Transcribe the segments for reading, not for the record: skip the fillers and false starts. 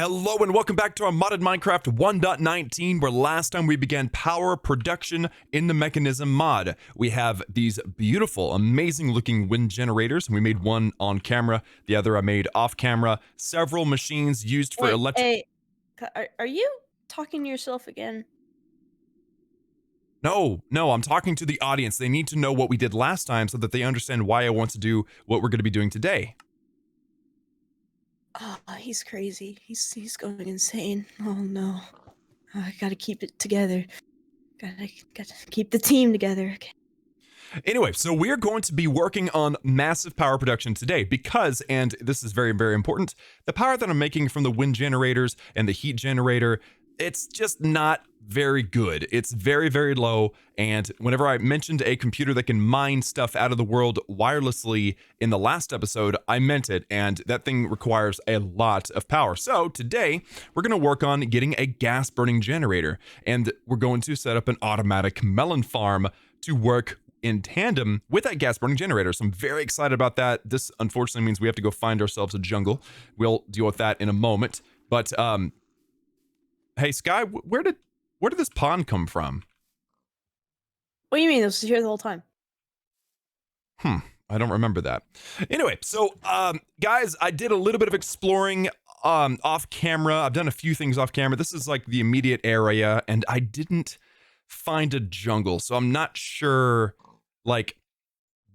Hello and welcome back to our modded Minecraft 1.19, where last time we began power production in the mechanism mod. We have these beautiful, amazing looking wind generators. We made one on camera, the other I made off camera. Several machines used for electric. Hey, are you talking to yourself again? No, I'm talking to the audience. They need to know what we did last time so that they understand why I want to do what we're going to be doing today. Oh, he's crazy. He's going insane. Oh no. I gotta keep it together. Gotta keep the team together. Okay. Anyway, so we're going to be working on massive power production today because, and this is very, very important, the power that I'm making from the wind generators and the heat generator, it's just not very good. It's very, very low. And whenever I mentioned a computer that can mine stuff out of the world wirelessly in the last episode, I meant it. And that thing requires a lot of power. So today we're going to work on getting a gas burning generator, and we're going to set up an automatic melon farm to work in tandem with that gas burning generator. So I'm very excited about that. This unfortunately means we have to go find ourselves a jungle. We'll deal with that in a moment. But hey Sky, where did this pond come from? What do you mean? It was here the whole time. I don't remember that. Anyway, so guys, I did a little bit of exploring off camera. I've done a few things off camera. This is like the immediate area, and I didn't find a jungle, so I'm not sure like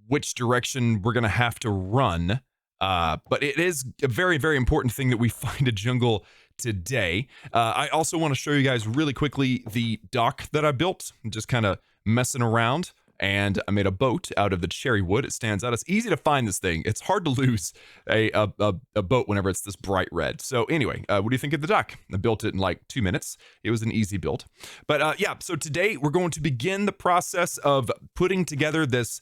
which direction we're gonna have to run, but it is a very, very important thing that we find a jungle today. I also want to show you guys really quickly the dock that I built. I'm just kind of messing around, and I made a boat out of the cherry wood. It stands out. It's easy to find this thing. It's hard to lose a boat whenever it's this bright red. So anyway, what do you think of the dock? I built it in like 2 minutes. It was an easy build. But yeah, so today we're going to begin the process of putting together this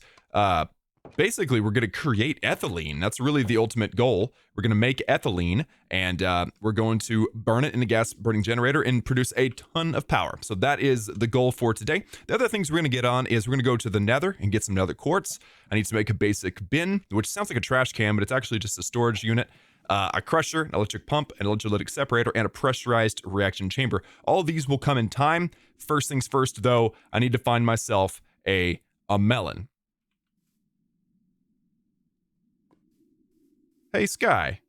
basically, we're going to create ethylene. That's really the ultimate goal. We're going to make ethylene, and we're going to burn it in a gas burning generator and produce a ton of power. So that is the goal for today. The other things we're going to get on is we're going to go to the nether and get some nether quartz. I need to make a basic bin, which sounds like a trash can, but it's actually just a storage unit. A crusher, an electric pump, an electrolytic separator, and a pressurized reaction chamber. All of these will come in time. First things first, though, I need to find myself a melon. Hey, Sky.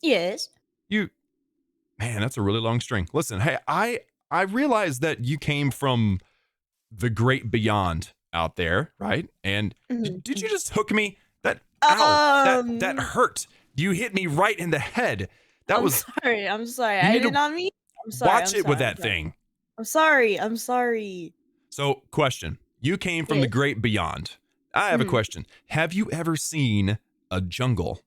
Yes. Man, that's a really long string. Listen, hey, I realize that you came from the great beyond out there, right? And did you just hook me? That hurt. You hit me right in the head. I'm sorry. I did not mean. I'm sorry. Watch it with that thing. I'm sorry. So, question. You came from the great beyond. I have a question. Have you ever seen a jungle?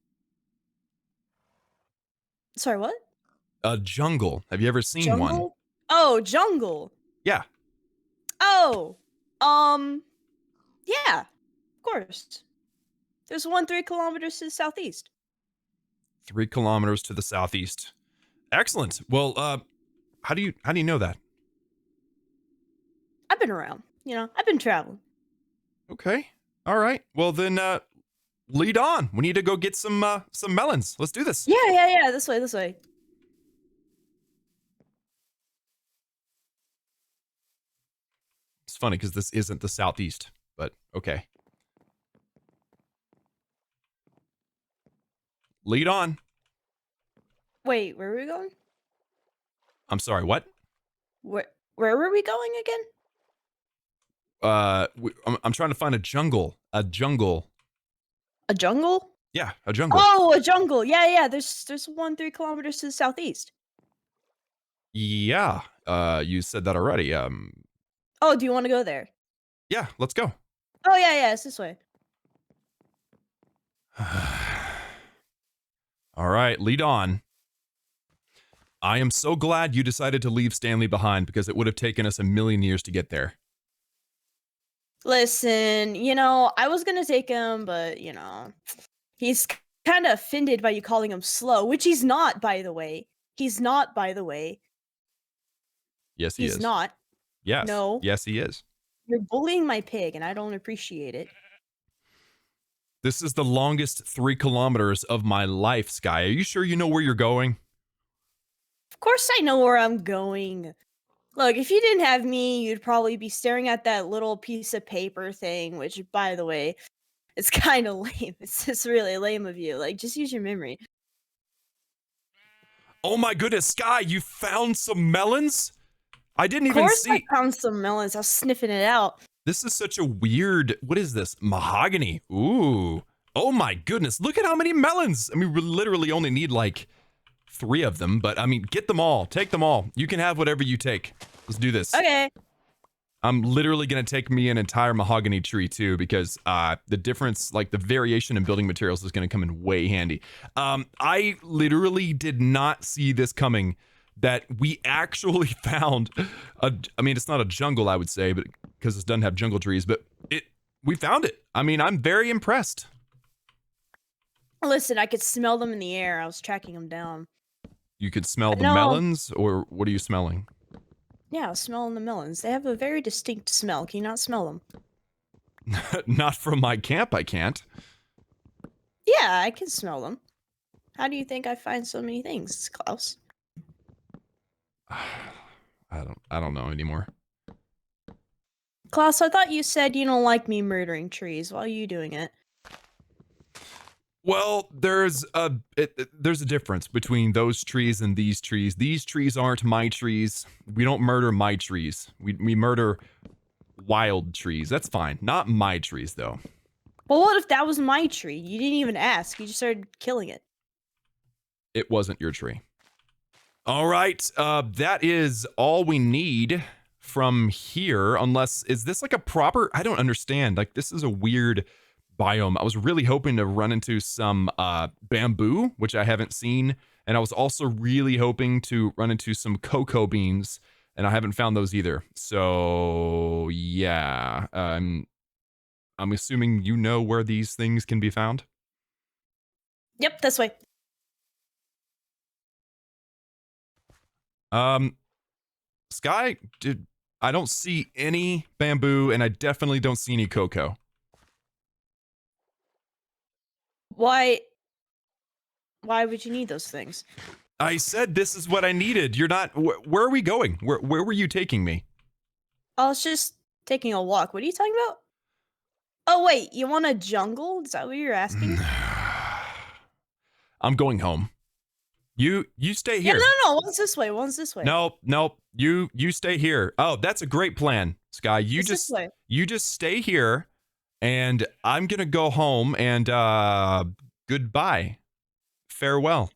Sorry, what? A jungle. Have you ever seen one? Oh, jungle. Yeah. Oh, yeah, of course. There's one 3 kilometers to the southeast. 3 kilometers to the southeast. Excellent. Well, how do you know that? I've been around. I've been traveling. Okay. All right. Well, then, lead on. We need to go get some melons. Let's do this. Yeah. This way. It's funny because this isn't the southeast, but okay. Lead on. Wait, where are we going? I'm sorry, what? Where were we going again? I'm trying to find a jungle. A jungle? Yeah, a jungle. Oh, a jungle. Yeah. There's one 3 kilometers to the southeast. Yeah. You said that already. Oh, do you want to go there? Yeah, let's go. Oh, yeah, it's this way. All right, lead on. I am so glad you decided to leave Stanley behind because it would have taken us a million years to get there. Listen, I was gonna take him, but, he's kind of offended by you calling him slow, which he's not, by the way. Yes, he is. He's not. Yes. No. Yes, he is. You're bullying my pig, and I don't appreciate it. This is the longest 3 kilometers of my life, Sky. Are you sure you know where you're going? course I know where I'm going. Look, if you didn't have me, you'd probably be staring at that little piece of paper thing, which, by the way, it's kind of lame. It's just really lame of you. Like, just use your memory. Oh my goodness, Sky, you found some melons? I didn't Of even course I see. found some melons. I was sniffing it out. This is such a weird. What is this? Mahogany. Ooh. Oh my goodness. Look at how many melons. I mean, we literally only need like 3 of them, but I mean, get them all. Take them all. You can have whatever you take. Let's do this. Okay. I'm literally going to take me an entire mahogany tree too, because the difference, like the variation in building materials, is going to come in way handy. I literally did not see this coming, that we actually found I mean, it's not a jungle, I would say, but because it doesn't have jungle trees, but we found it. I mean, I'm very impressed. Listen, I could smell them in the air. I was tracking them down. You could smell the No. melons, or what are you smelling? Yeah, I was smelling the melons. They have a very distinct smell. Can you not smell them? Not from my camp, I can't. Yeah, I can smell them. How do you think I find so many things, Klaus? I don't know anymore. Klaus, I thought you said you don't like me murdering trees. Why are you doing it? Well, there's a difference between those trees and these trees. These trees aren't my trees. We don't murder my trees. We murder wild trees. That's fine. Not my trees, though. Well, what if that was my tree? You didn't even ask. You just started killing it. It wasn't your tree. All right. That is all we need from here. Unless, is this like a proper? I don't understand. Like, this is a weird biome. I was really hoping to run into some bamboo, which I haven't seen, and I was also really hoping to run into some cocoa beans, and I haven't found those either. So yeah, I'm assuming you know where these things can be found. Yep, this way. Sky, I don't see any bamboo, and I definitely don't see any cocoa. Why would you need those things? I said this is what I needed. You're not. Where are we going? Where were you taking me? I was just taking a walk. What are you talking about? Oh, wait, you want a jungle? Is that what you're asking? I'm going home. You stay Yeah, here. no, one's this way, one's this way. Nope. You stay here. Oh, that's a great plan, Sky. It's this way. You just stay here, and I'm gonna go home, and goodbye. Farewell.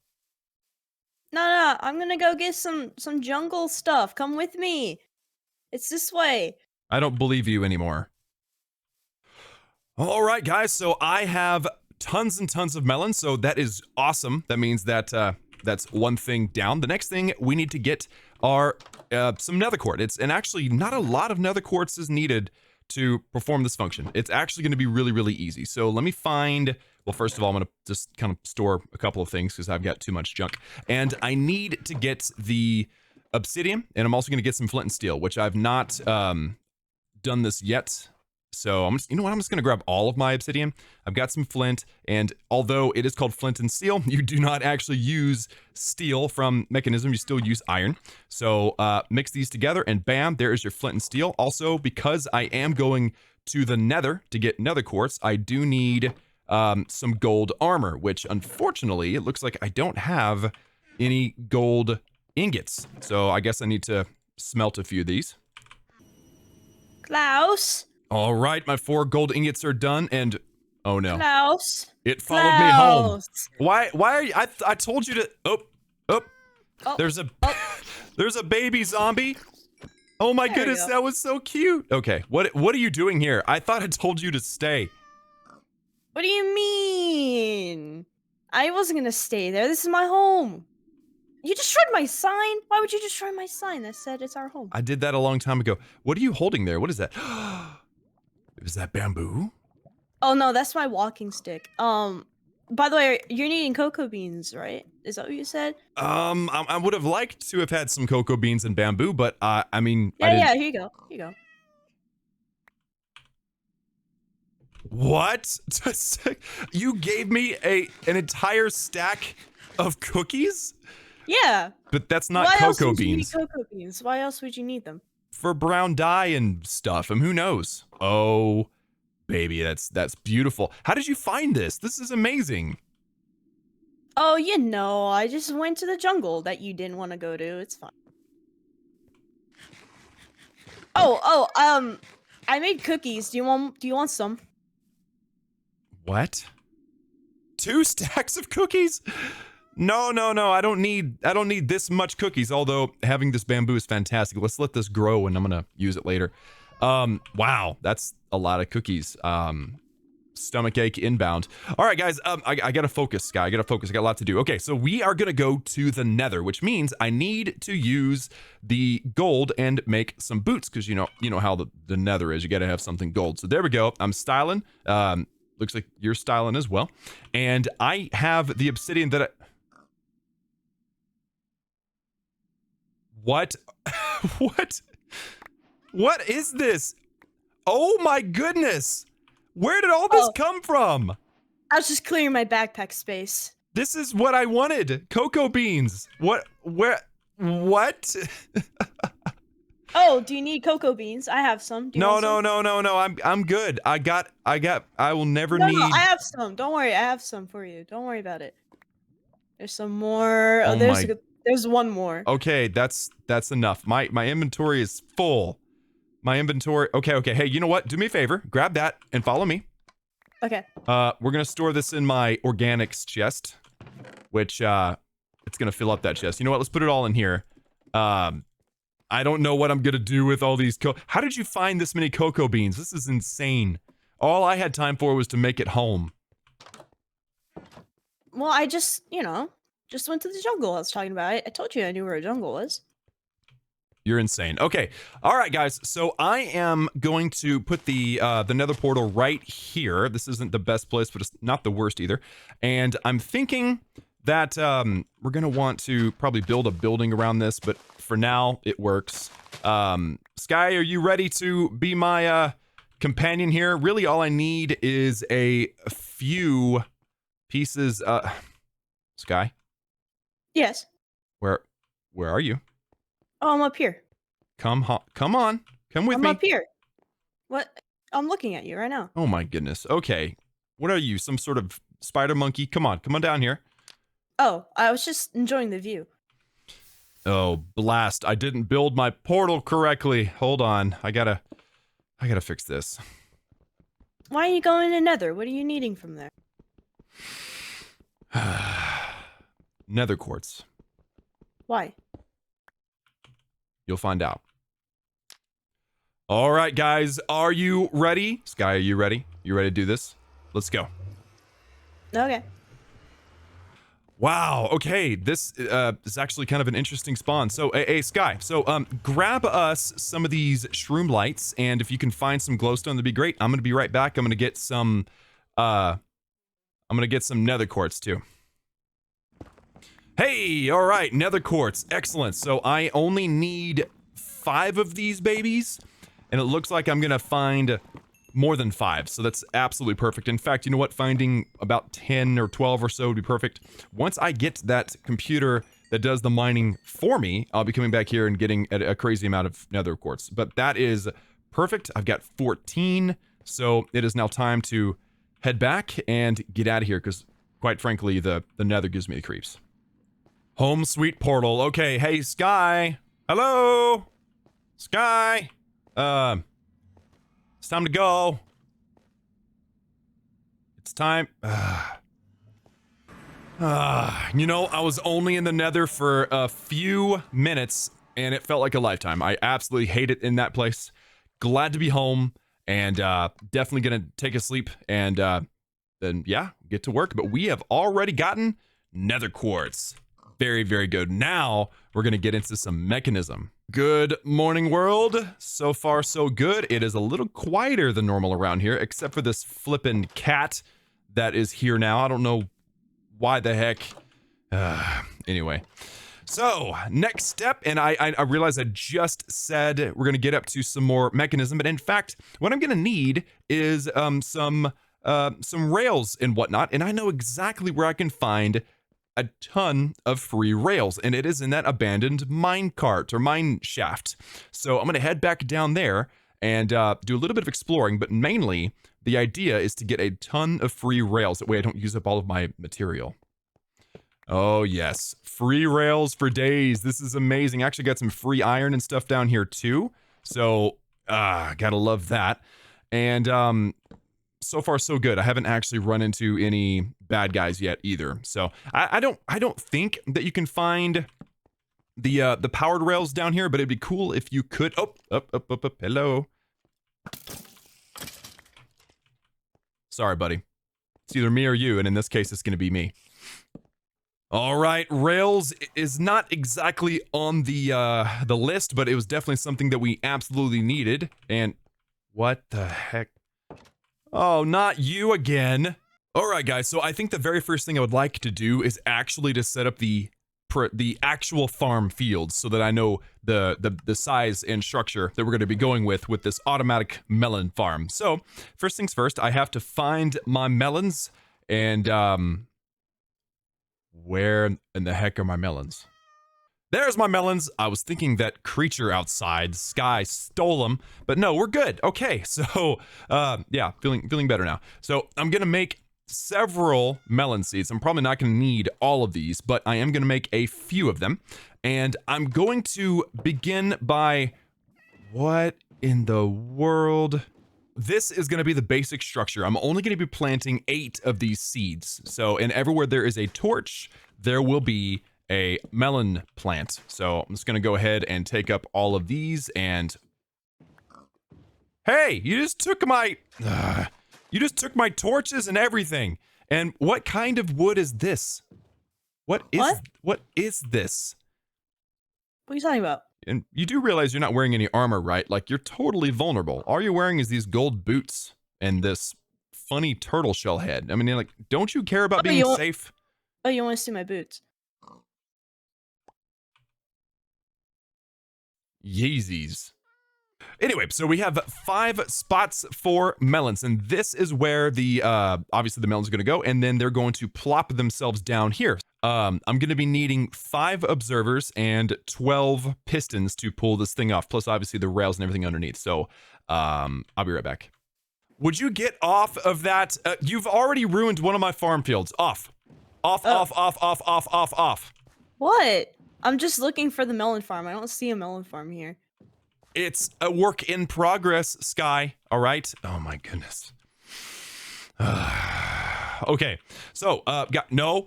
No, I'm gonna go get some jungle stuff. Come with me. It's this way. I don't believe you anymore. All right, guys. So I have tons and tons of melons. So that is awesome. That means that that's one thing down. The next thing we need to get are some nether quartz. And actually, not a lot of nether quartz is needed to perform this function. It's actually going to be really, really easy. So let me find. Well, first of all, I'm going to just kind of store a couple of things because I've got too much junk. And I need to get the obsidian, and I'm also going to get some flint and steel, which I've not done this yet. So I'm just, you know what? I'm just going to grab all of my obsidian. I've got some flint, and although it is called flint and steel, you do not actually use steel from Mechanism. You still use iron. So mix these together, and bam, there is your flint and steel. Also, because I am going to the nether to get nether quartz, I do need some gold armor, which unfortunately, it looks like I don't have any gold ingots. So I guess I need to smelt a few of these. Klaus. All right, my 4 gold ingots are done, and oh no, Klaus. it followed me home. Klaus. Why are you? I told you to. Oh. There's a baby zombie. Oh my There we goodness, go. that was so cute. Okay, what are you doing here? I thought I told you to stay. What do you mean? I wasn't gonna stay there. This is my home. You destroyed my sign? Why would you destroy my sign that said it's our home? I did that a long time ago. What are you holding there? What is that? Is that bamboo? Oh no, that's my walking stick. By the way, you're needing cocoa beans, right? Is that what you said? I would have liked to have had some cocoa beans and bamboo, but I mean, Yeah, here you go. Here you go. What? You gave me an entire stack of cookies? Yeah. But that's not Why else cocoa would you need beans. cocoa beans? Why else would you need them? For brown dye and stuff. And who knows? Oh, baby, that's beautiful. How did you find this? This is amazing. Oh, I just went to the jungle that you didn't want to go to. It's fine. I made cookies. Do you want some? What? 2 stacks of cookies? No, I don't need this much cookies, although having this bamboo is fantastic. Let's let this grow and I'm going to use it later. Wow, that's a lot of cookies. Stomach ache inbound. All right, guys, I got to focus, Sky. I got to focus. I got a lot to do. Okay, so we are going to go to the Nether, which means I need to use the gold and make some boots because you know how the Nether is. You got to have something gold. So there we go. I'm styling. Looks like you're styling as well. And I have the obsidian that What? What is this? Oh my goodness. Where did all this come from? I was just clearing my backpack space. This is what I wanted. Cocoa beans. What? Oh, do you need cocoa beans? I have some. Do you want some? No. I'm good. I will never need. No, I have some. Don't worry. I have some for you. Don't worry about it. There's some more. Oh, there's one more. Okay, that's enough. My inventory is full. My inventory. Okay. Hey, you know what? Do me a favor. Grab that and follow me. Okay. We're gonna store this in my organics chest, which it's gonna fill up that chest. You know what? Let's put it all in here. I don't know what I'm gonna do with all these How did you find this many cocoa beans? This is insane. All I had time for was to make it home. Well, I just went to the jungle I was talking about. I told you I knew where a jungle was. You're insane. Okay. All right, guys. So I am going to put the nether portal right here. This isn't the best place, but it's not the worst either. And I'm thinking that we're going to want to probably build a building around this, but for now, it works. Sky, are you ready to be my companion here? Really, all I need is a few pieces. Sky? Yes. Where are you? Oh, I'm up here. Come on. Come with me. I'm up here. What? I'm looking at you right now. Oh my goodness. Okay. What are you? Some sort of spider monkey? Come on down here. Oh, I was just enjoying the view. Oh, blast. I didn't build my portal correctly. Hold on. I gotta fix this. Why are you going to Nether? What are you needing from there? Nether quartz. Why? You'll find out. All right, guys. Are you ready? Sky, are you ready? You ready to do this? Let's go. Okay. Wow. Okay. This is actually kind of an interesting spawn. So, hey, Sky. So, grab us some of these shroom lights, and if you can find some glowstone, that'd be great. I'm gonna be right back. I'm gonna get some nether quartz too. Hey, all right, nether quartz, excellent. So I only need 5 of these babies, and it looks like I'm gonna find more than 5, so that's absolutely perfect. In fact, you know what? Finding about 10 or 12 or so would be perfect. Once I get that computer that does the mining for me, I'll be coming back here and getting a crazy amount of nether quartz. But that is perfect. I've got 14, so it is now time to head back and get out of here, because quite frankly, the nether gives me the creeps. Home sweet portal. Okay, hey, Sky. Hello? Sky? It's time to go. It's time. You know, I was only in the nether for a few minutes, and it felt like a lifetime. I absolutely hate it in that place. Glad to be home, and definitely gonna take a sleep, and then, yeah, get to work. But we have already gotten nether quartz. Very, very good. Now, we're going to get into some mechanism. Good morning, world. So far, so good. It is a little quieter than normal around here, except for this flippin' cat that is here now. I don't know why the heck. Anyway. So, next step, and I realize I just said we're going to get up to some more mechanism, but in fact, what I'm going to need is some rails and whatnot, and I know exactly where I can find a ton of free rails, and it is in that abandoned mine cart or mine shaft. So I'm going to head back down there and do a little bit of exploring, but mainly the idea is to get a ton of free rails. That way I don't use up all of my material. Oh, yes. Free rails for days. This is amazing. I actually got some free iron and stuff down here, too. So, gotta love that. And, so far, so good. I haven't actually run into any bad guys yet, either. So, I don't think that you can find the powered rails down here, but it'd be cool if you could. Oh, up. Hello. Sorry, buddy. It's either me or you, and in this case, it's gonna be me. All right, rails is not exactly on the list, but it was definitely something that we absolutely needed. And what the heck? Oh, not you again. All right, guys. So I think the very first thing I would like to do is actually to set up the actual farm fields so that I know the size and structure that we're going to be going with this automatic melon farm. So first things first, I have to find my melons and where in the heck are my melons? There's my melons. I was thinking that creature outside, Sky, stole them, but no, we're good. Okay, so yeah, feeling better now. So I'm gonna make several melon seeds. I'm probably not gonna need all of these, but I am gonna make a few of them, and I'm going to begin by what in the world? This is going to be the basic structure. I'm only going to be planting 8 of these seeds. So, and everywhere there is a torch, there will be a melon plant. So I'm just going to go ahead and take up all of these and... Hey, you just took my torches and everything. And what kind of wood is this? What is this? What are you talking about? And you do realize you're not wearing any armor, right? Like, you're totally vulnerable. All you're wearing is these gold boots and this funny turtle shell head. I mean, like, don't you care about being safe? Oh, you want to see my boots? Yeezys. Anyway, so we have 5 spots for melons, and this is where the, obviously the melons are going to go, and then they're going to plop themselves down here. I'm going to be needing 5 observers and 12 pistons to pull this thing off, plus obviously the rails and everything underneath. So, I'll be right back. Would you get off of that? You've already ruined one of my farm fields. Off. Off. What? I'm just looking for the melon farm. I don't see a melon farm here. It's a work in progress, Sky. All right. Oh my goodness. Okay. So, no.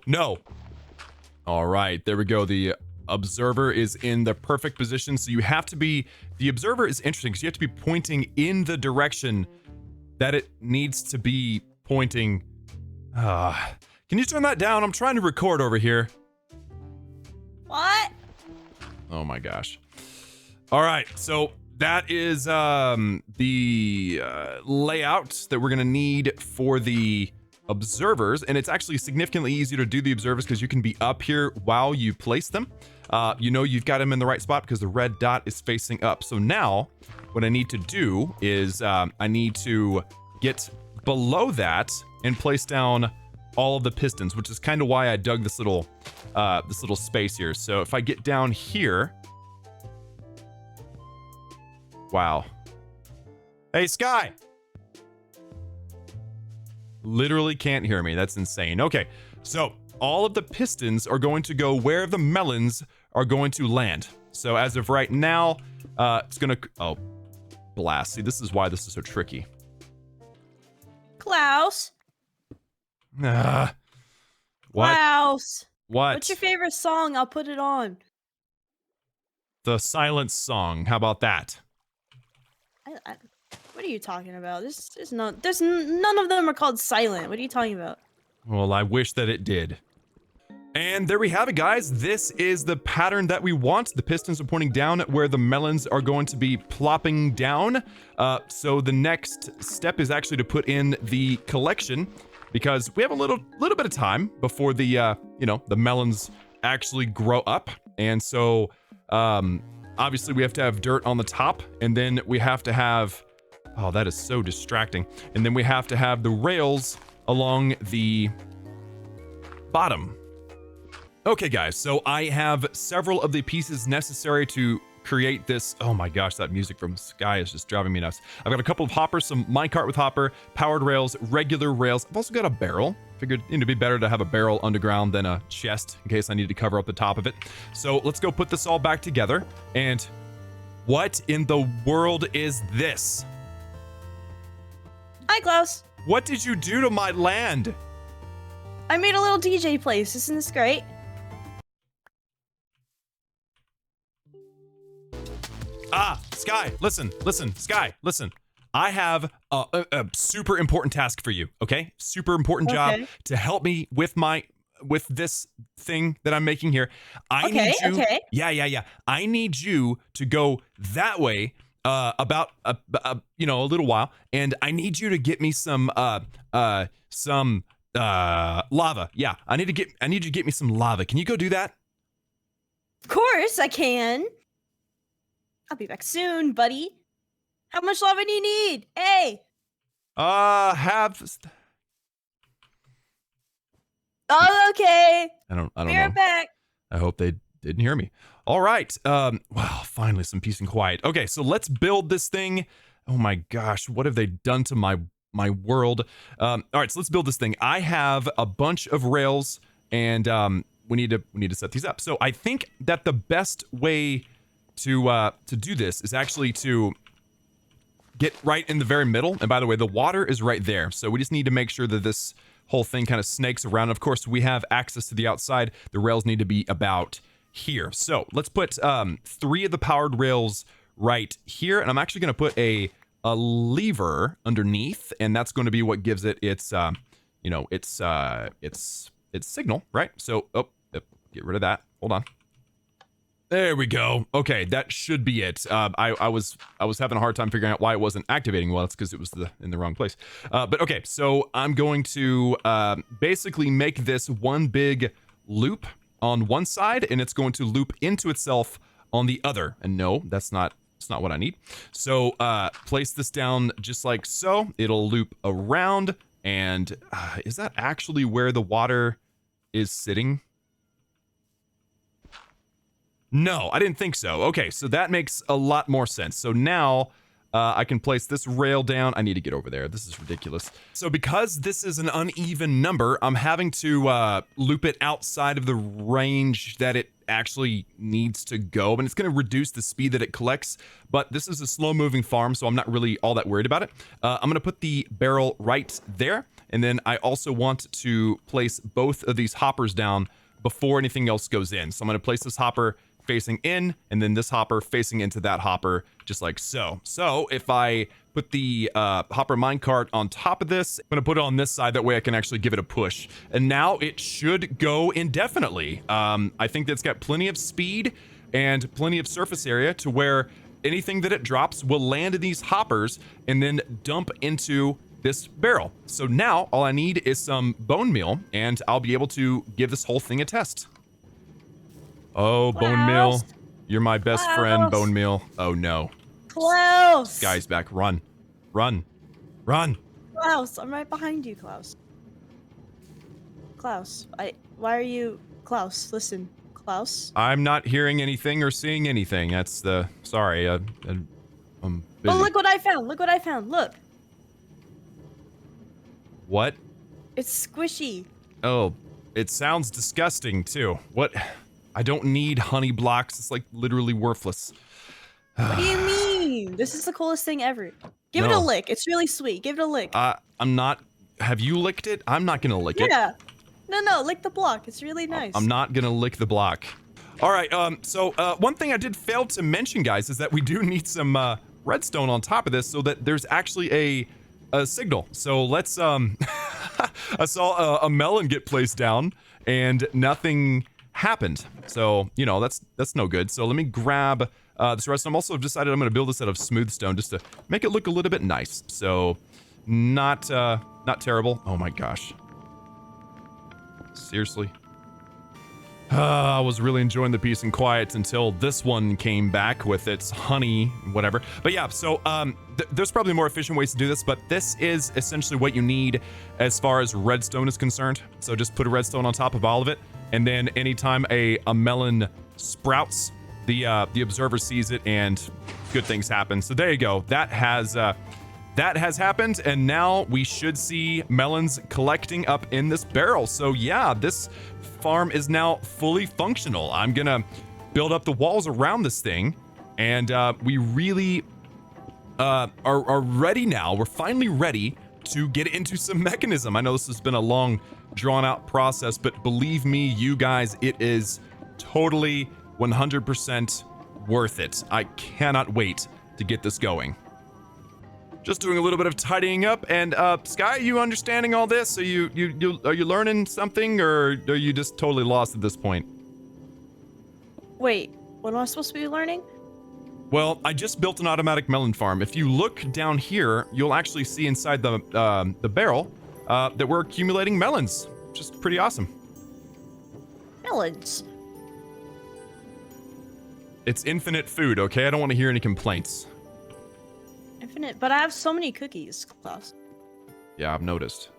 All right. There we go. The observer is in the perfect position. So you have to be, the observer is interesting because you have to be pointing in the direction that it needs to be pointing. Can you turn that down? I'm trying to record over here. What? Oh my gosh. All right, so that is the layout that we're gonna need for the observers, and it's actually significantly easier to do the observers because you can be up here while you place them. You know you've got them in the right spot because the red dot is facing up. So now what I need to do is I need to get below that and place down all of the pistons, which is kind of why I dug this little space here. So if I get down here, wow. Hey, Sky! Literally can't hear me. That's insane. Okay, so all of the pistons are going to go where the melons are going to land. So as of right now, it's gonna... Oh, blast. See, this is why this is so tricky. Klaus? What? Klaus! What? What's your favorite song? I'll put it on. The Silence Song. How about that? What are you talking about? None of them are called Silent. What are you talking about? Well, I wish that it did. And there we have it, guys. This is the pattern that we want. The pistons are pointing down where the melons are going to be plopping down. So the next step is actually to put in the collection because we have a little bit of time before the, the melons actually grow up. And so, obviously we have to have dirt on the top, and then we have to have, oh, that is so distracting. And then we have to have the rails along the bottom. Okay, guys, so I have several of the pieces necessary to create this. Oh my gosh, that music from Sky is just driving me nuts. I've got a couple of hoppers, some minecart with hopper, powered rails, regular rails. I've also got a barrel. Figured it'd be better to have a barrel underground than a chest in case I need to cover up the top of it. So let's go put this all back together. And what in the world is this? Hi, Klaus. What did you do to my land? I made a little DJ place. Isn't this great? Sky, listen, Sky, listen. I have a super important task for you, okay? Super important job to help me with this thing that I'm making here. I need you. Yeah. I need you to go that way about a little while, and I need you to get me some lava. Yeah, I need you to get me some lava. Can you go do that? Of course I can. I'll be back soon, buddy. How much lava do you need? Hey. Oh, okay. I don't Be know. right back. I hope they didn't hear me. All right. Wow, finally some peace and quiet. Okay, so let's build this thing. Oh my gosh, what have they done to my world? All right, so let's build this thing. I have a bunch of rails, and we need to set these up. So I think that the best way to do this is actually to get right in the very middle. And by the way, the water is right there. So we just need to make sure that this whole thing kind of snakes around. Of course, we have access to the outside. The rails need to be about here. So let's put 3 of the powered rails right here. And I'm actually going to put a lever underneath, and that's going to be what gives it its signal, right? So, get rid of that. Hold on. There we go. Okay, that should be it. I was having a hard time figuring out why it wasn't activating. Well, it's because it was in the wrong place. But okay, so I'm going to basically make this one big loop on one side, and it's going to loop into itself on the other. And no, that's not what I need. So place this down just like so. It'll loop around, and is that actually where the water is sitting? No, I didn't think so. Okay, so that makes a lot more sense. So now I can place this rail down. I need to get over there. This is ridiculous. So because this is an uneven number, I'm having to loop it outside of the range that it actually needs to go. And it's going to reduce the speed that it collects. But this is a slow-moving farm, so I'm not really all that worried about it. I'm going to put the barrel right there. And then I also want to place both of these hoppers down before anything else goes in. So I'm going to place this hopper facing in, and then this hopper facing into that hopper, just like so. So if I put the hopper minecart on top of this, I'm gonna put it on this side, that way I can actually give it a push. And now it should go indefinitely. I think that it's got plenty of speed and plenty of surface area to where anything that it drops will land in these hoppers and then dump into this barrel. So now all I need is some bone meal, and I'll be able to give this whole thing a test. Oh, Klaus. Bone Meal. You're my best Klaus. friend, Bone Meal. Oh, no. Klaus! Guy's back. Run. Run. Run. Klaus, I'm right behind you, Klaus. Klaus, why are you... Klaus, listen. Klaus? I'm not hearing anything or seeing anything. That's the... Sorry, I'm busy. Oh, look what I found. Look what I found. Look. What? It's squishy. Oh, it sounds disgusting, too. What... I don't need honey blocks. It's like literally worthless. What do you mean? This is the coolest thing ever. Give it a lick. It's really sweet. Give it a lick. I'm not... Have you licked it? I'm not gonna lick it. Yeah. No, lick the block. It's really nice. I'm not gonna lick the block. All right, so one thing I did fail to mention, guys, is that we do need some redstone on top of this so that there's actually a signal. So let's... I saw a melon get placed down and nothing happened. So, you know, that's no good. So let me grab this redstone. I'm also decided I'm going to build this out of smooth stone just to make it look a little bit nice. So not terrible. Oh my gosh. Seriously. I was really enjoying the peace and quiet until this one came back with its honey, whatever. But yeah, so there's probably more efficient ways to do this, but this is essentially what you need as far as redstone is concerned. So just put a redstone on top of all of it, And then anytime a melon sprouts, the observer sees it and good things happen. So there you go. That has happened, and now we should see melons collecting up in this barrel. So yeah, this farm is now fully functional. I'm gonna build up the walls around this thing, and we really are ready now. We're finally ready to get into some mechanism. I know this has been a long, drawn-out process, but believe me, you guys, it is totally 100% worth it. I cannot wait to get this going. Just doing a little bit of tidying up, and Sky, you understanding all this? Are you learning something, or are you just totally lost at this point? Wait, what am I supposed to be learning? Well, I just built an automatic melon farm. If you look down here, you'll actually see inside the barrel that we're accumulating melons, which is pretty awesome. Melons. It's infinite food, okay? I don't want to hear any complaints. Infinite, but I have so many cookies, Klaus. Yeah, I've noticed.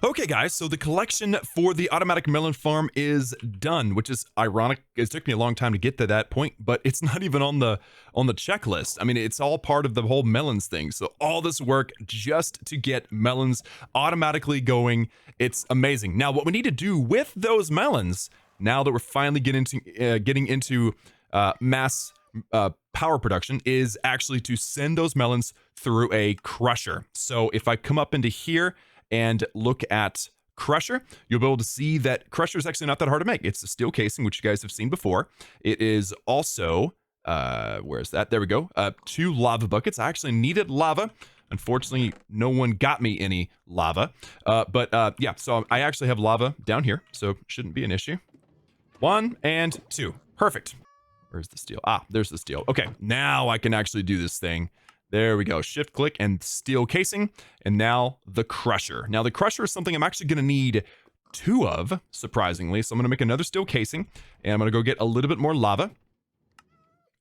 Okay, guys, so the collection for the automatic melon farm is done, which is ironic. It took me a long time to get to that point, but it's not even on the checklist. I mean, it's all part of the whole melons thing. So all this work just to get melons automatically going. It's amazing. Now, what we need to do with those melons, now that we're finally getting into mass power production, is actually to send those melons through a crusher. So if I come up into here and look at crusher, you'll be able to see that crusher is actually not that hard to make. It's a steel casing, which you guys have seen before. It is also, where's that? There we go. 2 lava buckets. I actually needed lava. Unfortunately, no one got me any lava. Yeah, so I actually have lava down here, so shouldn't be an issue. 1 and 2. Perfect. Where's the steel? Ah, there's the steel. Okay, now I can actually do this thing. There we go. Shift click and steel casing. And now the crusher. Now the crusher is something I'm actually going to need 2 of, surprisingly. So I'm going to make another steel casing, and I'm going to go get a little bit more lava.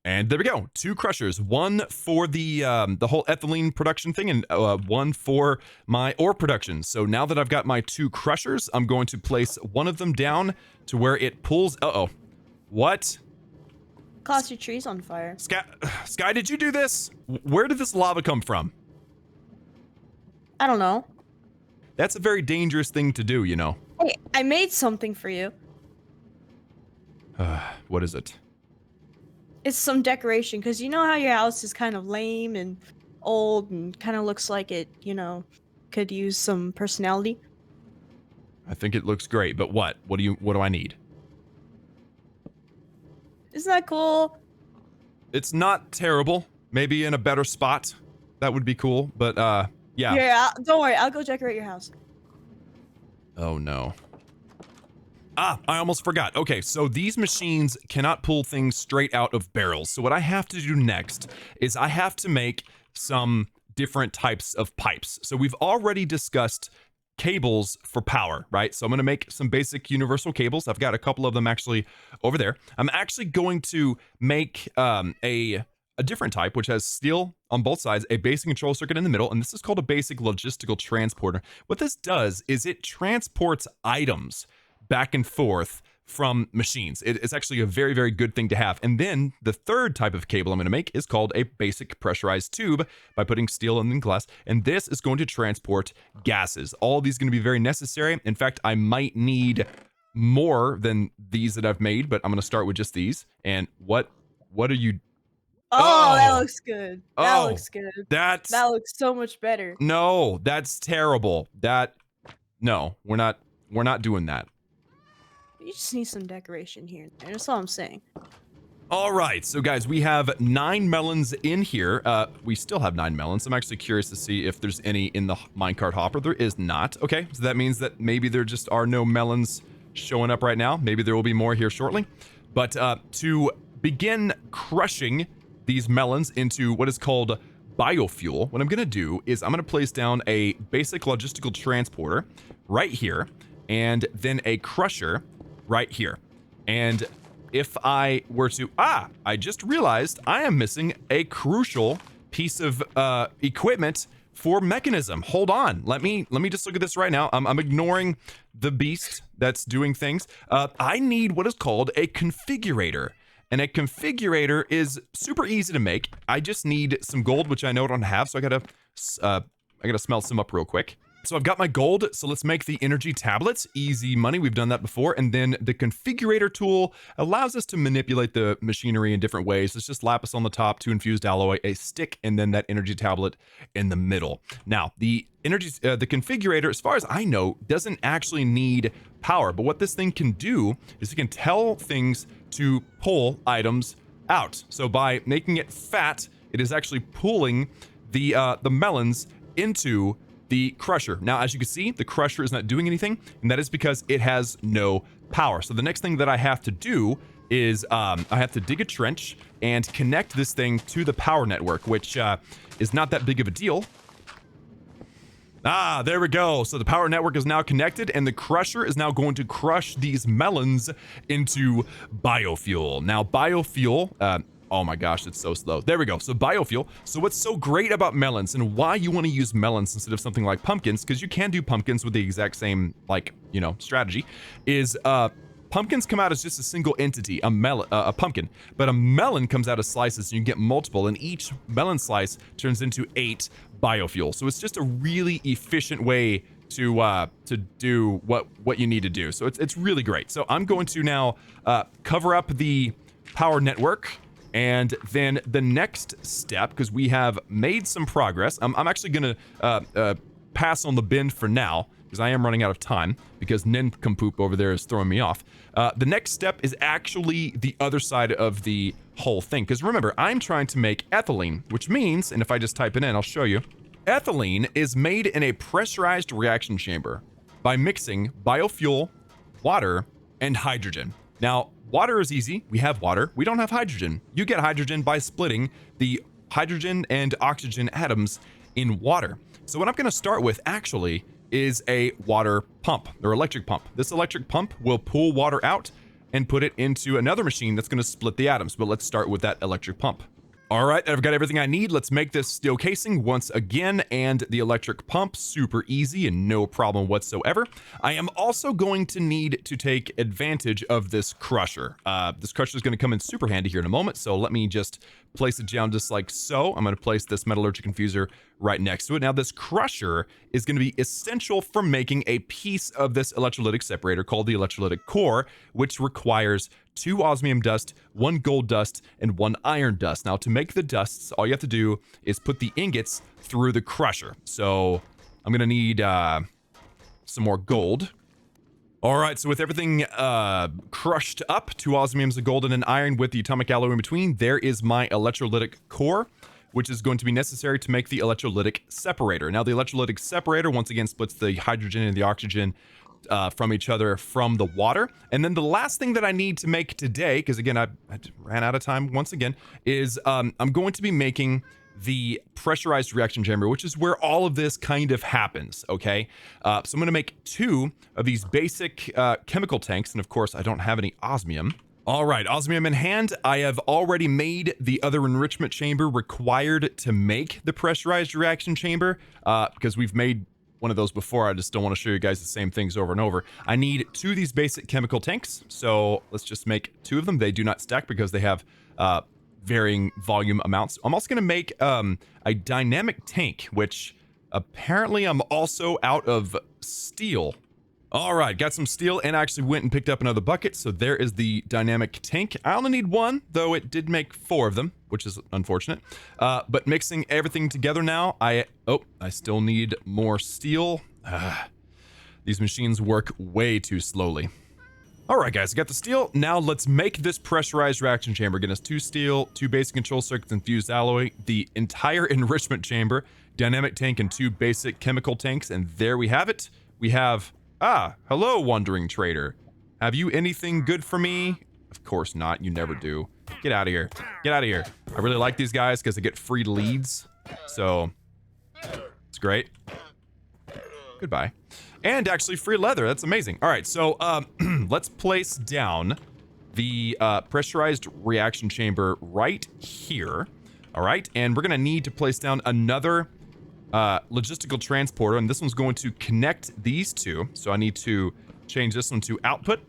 And there we go. 2 crushers. 1 for the whole ethylene production thing, and 1 for my ore production. So now that I've got my 2 crushers, I'm going to place one of them down to where it pulls. Uh-oh. What? Klaus, your tree's on fire. Sky, did you do this? Where did this lava come from? I don't know. That's a very dangerous thing to do, you know. Hey, I made something for you. What is it? It's some decoration, because you know how your house is kind of lame and old and kind of looks like it, you know, could use some personality? I think it looks great, but what? What do I need? Isn't that cool? It's not terrible. Maybe in a better spot. That would be cool, but yeah. Yeah, don't worry. I'll go decorate your house. Oh no. Ah, I almost forgot. Okay, so these machines cannot pull things straight out of barrels. So what I have to do next is I have to make some different types of pipes. So we've already discussed cables for power, right? So I'm going to make some basic universal cables. I've got a couple of them actually over there. I'm actually going to make a different type, which has steel on both sides, a basic control circuit in the middle, and this is called a basic logistical transporter. What this does is it transports items back and forth from machines. It's actually a very, very good thing to have. And then the third type of cable I'm going to make is called a basic pressurized tube by putting steel and then glass. And this is going to transport gases. All of these are going to be very necessary. In fact, I might need more than these that I've made, but I'm going to start with just these. And what are you? Oh, that looks good. That looks good. That looks so much better. No, that's terrible. No, we're not doing that. You just need some decoration here and there. That's all I'm saying. All right, so guys, we have 9 melons in here. We still have 9 melons. I'm actually curious to see if there's any in the minecart hopper. There is not. Okay, so that means that maybe there just are no melons showing up right now. Maybe there will be more here shortly. But to begin crushing these melons into what is called biofuel, what I'm going to do is I'm going to place down a basic logistical transporter right here, and then a crusher right here. And if I were to, I just realized I am missing a crucial piece of equipment for mechanism. Hold on. Let me just look at this right now. I'm ignoring the beast that's doing things. I need what is called a configurator. And a configurator is super easy to make. I just need some gold, which I know I don't have, so I gotta smelt some up real quick. So I've got my gold, so let's make the energy tablets. Easy money, we've done that before. And then the configurator tool allows us to manipulate the machinery in different ways. It's just lapis on the top, 2 infused alloy, a stick, and then that energy tablet in the middle. Now, the configurator, as far as I know, doesn't actually need power, but what this thing can do is it can tell things to pull items out. So by making it fat, it is actually pulling the melons into the crusher. Now, as you can see, the crusher is not doing anything, and that is because it has no power. So the next thing that I have to do is I have to dig a trench and connect this thing to the power network, which is not that big of a deal. Ah, there we go. So the power network is now connected, and the crusher is now going to crush these melons into biofuel. Now, biofuel, oh my gosh, it's so slow. There we go. So biofuel. So what's so great about melons and why you want to use melons instead of something like pumpkins, because you can do pumpkins with the exact same, like, you know, strategy, is pumpkins come out as just a single entity, a pumpkin, but a melon comes out as slices, and you get multiple, and each melon slice turns into 8 biofuel. So it's just a really efficient way to do what you need to do. So it's really great. So I'm going to now cover up the power network. And then the next step, because we have made some progress, I'm actually going to pass on the bin for now, because I am running out of time, because Nincompoop over there is throwing me off. The next step is actually the other side of the whole thing, because remember, I'm trying to make ethylene, which means, and if I just type it in, I'll show you, ethylene is made in a pressurized reaction chamber by mixing biofuel, water, and hydrogen. Now, water is easy. We have water. We don't have hydrogen. You get hydrogen by splitting the hydrogen and oxygen atoms in water. So what I'm going to start with actually is a water pump or electric pump. This electric pump will pull water out and put it into another machine that's going to split the atoms. But let's start with that electric pump. All right, I've got everything I need. Let's make this steel casing once again, and the electric pump, super easy and no problem whatsoever. I am also going to need to take advantage of this crusher. This crusher is going to come in super handy here in a moment, so let me just place it down just like so. I'm going to place this metallurgic infuser right next to it. Now, this crusher is going to be essential for making a piece of this electrolytic separator called the electrolytic core, which requires 2 osmium dust, 1 gold dust, and 1 iron dust. Now, to make the dusts, all you have to do is put the ingots through the crusher. So I'm going to need some more gold. All right, so with everything crushed up, 2 osmiums of gold and an iron with the atomic alloy in between, there is my electrolytic core, which is going to be necessary to make the electrolytic separator. Now, the electrolytic separator, once again, splits the hydrogen and the oxygen from each other from the water. And then the last thing that I need to make today, because again, I ran out of time once again, is I'm going to be making the pressurized reaction chamber, which is where all of this kind of happens, okay? So I'm going to make 2 of these basic chemical tanks, and of course, I don't have any osmium. All right, osmium in hand. I have already made the other enrichment chamber required to make the pressurized reaction chamber, because we've made one of those before. I just don't want to show you guys the same things over and over. I need 2 of these basic chemical tanks, so let's just make 2 of them. They do not stack because they have varying volume amounts. I'm also going to make a dynamic tank, which apparently I'm also out of steel. All right, got some steel and actually went and picked up another bucket. So there is the dynamic tank. I only need 1, though it did make 4 of them, which is unfortunate. But mixing everything together now, I still need more steel. These machines work way too slowly. All right, guys, I got the steel. Now let's make this pressurized reaction chamber. Get us 2 steel, 2 basic control circuits, infused alloy, the entire enrichment chamber, dynamic tank, and 2 basic chemical tanks. And there we have it. We have, hello, wandering trader. Have you anything good for me? Of course not. You never do. Get out of here. Get out of here. I really like these guys because they get free leads. So it's great. Goodbye. And actually free leather. That's amazing. All right, so let's place down the pressurized reaction chamber right here. All right, and we're going to need to place down another logistical transporter, and this one's going to connect these two. So I need to change this one to output.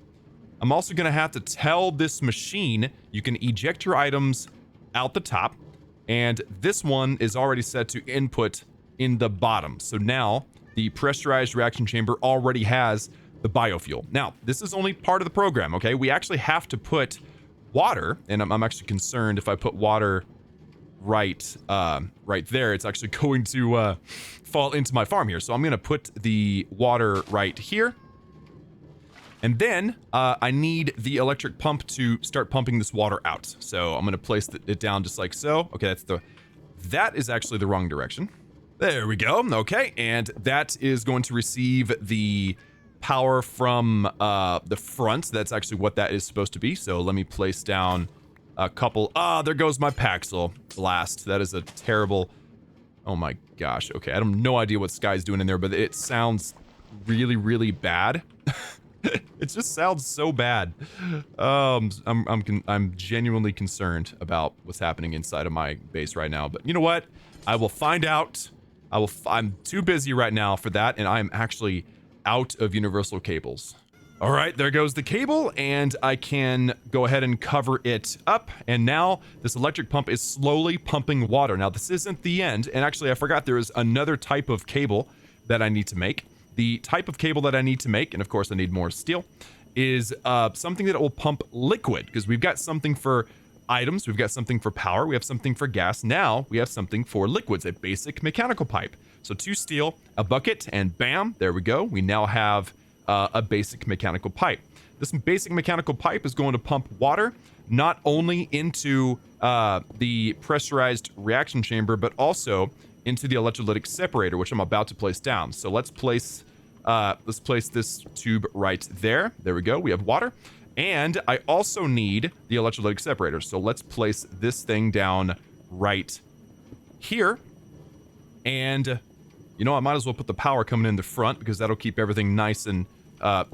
I'm also going to have to tell this machine you can eject your items out the top, and this one is already set to input in the bottom. So now the pressurized reaction chamber already has the biofuel. Now, this is only part of the program, okay? We actually have to put water, and I'm actually concerned if I put water right there, it's actually going to fall into my farm here. So I'm going to put the water right here. And then I need the electric pump to start pumping this water out. So I'm going to place it down just like so. Okay, that is actually the wrong direction. There we go. Okay, and that is going to receive the power from the front. That's actually what that is supposed to be. So let me place down a couple. There goes my Paxil blast. That is a terrible. Oh my gosh. Okay, I have no idea what Sky's doing in there, but it sounds really, really bad. It just sounds so bad. I'm genuinely concerned about what's happening inside of my base right now. But you know what? I will find out. I'm too busy right now for that, and I'm actually out of universal cables. All right, there goes the cable, and I can go ahead and cover it up. And now this electric pump is slowly pumping water. Now, this isn't the end. And actually, I forgot there is another type of cable that I need to make. The type of cable that I need to make, and of course I need more steel, is something that will pump liquid, because we've got something for items, we've got something for power, we have something for gas. Now we have something for liquids, a basic mechanical pipe. So 2 steel, a bucket, and bam, there we go. We now have a basic mechanical pipe. This basic mechanical pipe is going to pump water not only into the pressurized reaction chamber, but also into the electrolytic separator, which I'm about to place down. So let's place this tube right there. There we go. We have water. And I also need the electrolytic separator. So let's place this thing down right here. And, you know, I might as well put the power coming in the front, because that'll keep everything nice and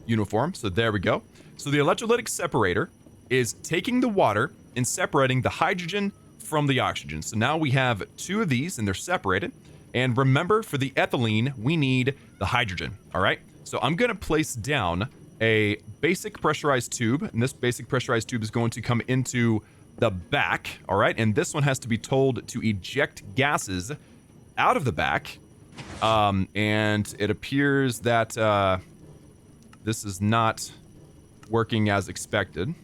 uniform. So there we go. So the electrolytic separator is taking the water and separating the hydrogen from the oxygen. So now we have 2 of these, and they're separated. And remember, for the ethylene, we need the hydrogen. All right. So I'm going to place down a basic pressurized tube, and this basic pressurized tube is going to come into the back. All right. And this one has to be told to eject gases out of the back. And it appears that this is not working as expected.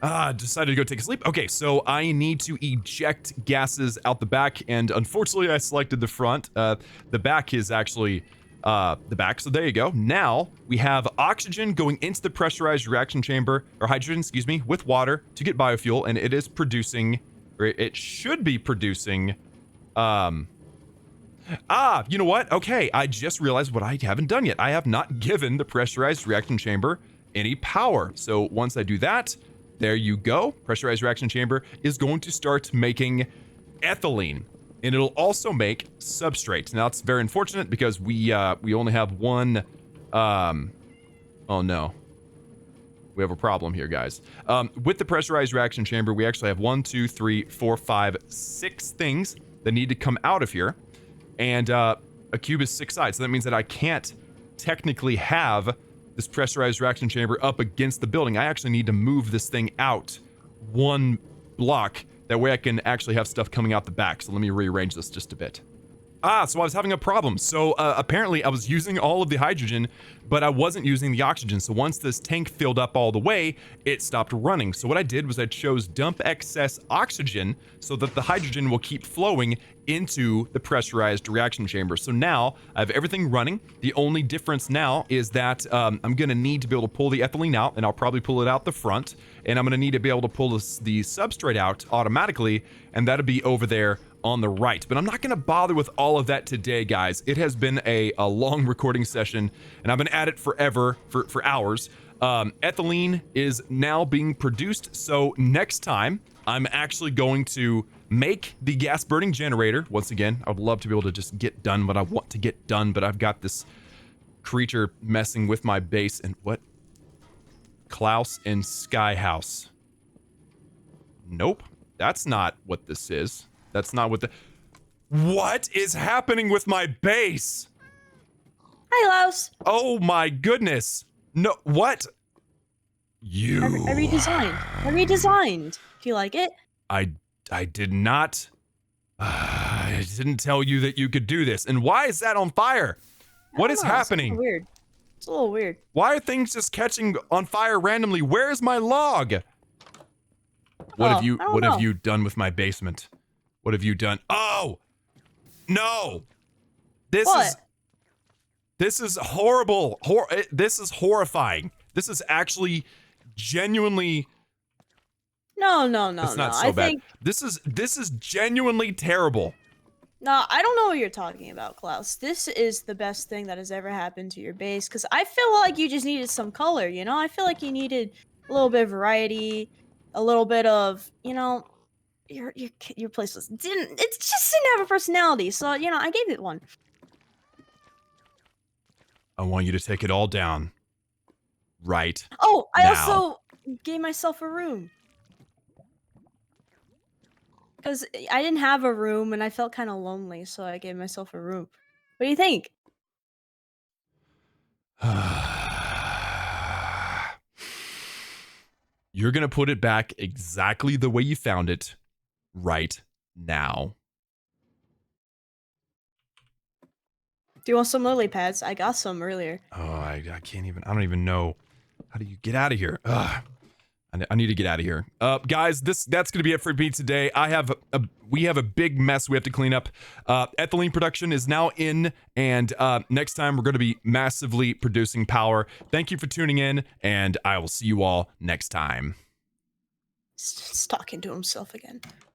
Decided to go take a sleep. Okay, so I need to eject gases out the back, and unfortunately I selected the front. The back is actually the back, so there you go. Now we have oxygen going into the pressurized reaction chamber, or hydrogen, excuse me, with water to get biofuel, and it is producing, or it should be producing, you know what? Okay, I just realized what I haven't done yet. I have not given the pressurized reaction chamber any power. So once I do that, there you go. Pressurized reaction chamber is going to start making ethylene, and it'll also make substrate. Now it's very unfortunate because we only have one. Oh no, we have a problem here, guys. With the pressurized reaction chamber, we actually have 1, 2, 3, 4, 5, 6 things that need to come out of here, and a cube is 6 sides. So that means that I can't technically have this pressurized reaction chamber up against the building. I actually need to move this thing out 1 block. That way I can actually have stuff coming out the back. So let me rearrange this just a bit. So I was having a problem. So apparently I was using all of the hydrogen, but I wasn't using the oxygen. So once this tank filled up all the way, it stopped running. So what I did was I chose dump excess oxygen so that the hydrogen will keep flowing into the pressurized reaction chamber. So now I have everything running. The only difference now is that I'm going to need to be able to pull the ethylene out, and I'll probably pull it out the front. And I'm going to need to be able to pull the substrate out automatically, and that'll be over there on the right. But I'm not going to bother with all of that today, guys. It has been a long recording session, and I've been at it forever, for hours. Ethylene is now being produced, so next time I'm actually going to make the gas burning generator. Once again, I would love to be able to just get done what I want to get done, but I've got this creature messing with my base. And what? Klaus and Sky House. Nope, that's not what this is. That's not what the... What is happening with my base? Hi, Klaus. Oh my goodness. No, what? I redesigned. I redesigned. Do you like it? I did not. I didn't tell you that you could do this. And why is that on fire? What is happening? It's weird. It's a little weird. Why are things just catching on fire randomly? Where's my log? What have you done with my basement? What have you done? Oh! No. This is horrible. This is horrifying. This is actually genuinely No. It's not so bad. This is genuinely terrible. No, I don't know what you're talking about, Klaus. This is the best thing that has ever happened to your base, because I feel like you just needed some color, you know? I feel like you needed a little bit of variety, a little bit of, you know, your place just didn't have a personality, so, you know, I gave it one. I want you to take it all down. Right. Oh, I now. also gave myself a room. Because I didn't have a room and I felt kind of lonely, so I gave myself a room. What do you think? You're gonna put it back exactly the way you found it right now. Do you want some lily pads? I got some earlier. Oh, I can't even. I don't even know. How do you get out of here? Ugh. I need to get out of here. Guys, that's gonna be it for me today. We have a big mess we have to clean up. Ethylene production is now in, and next time we're gonna be massively producing power. Thank you for tuning in, and I will see you all next time. He's talking to himself again.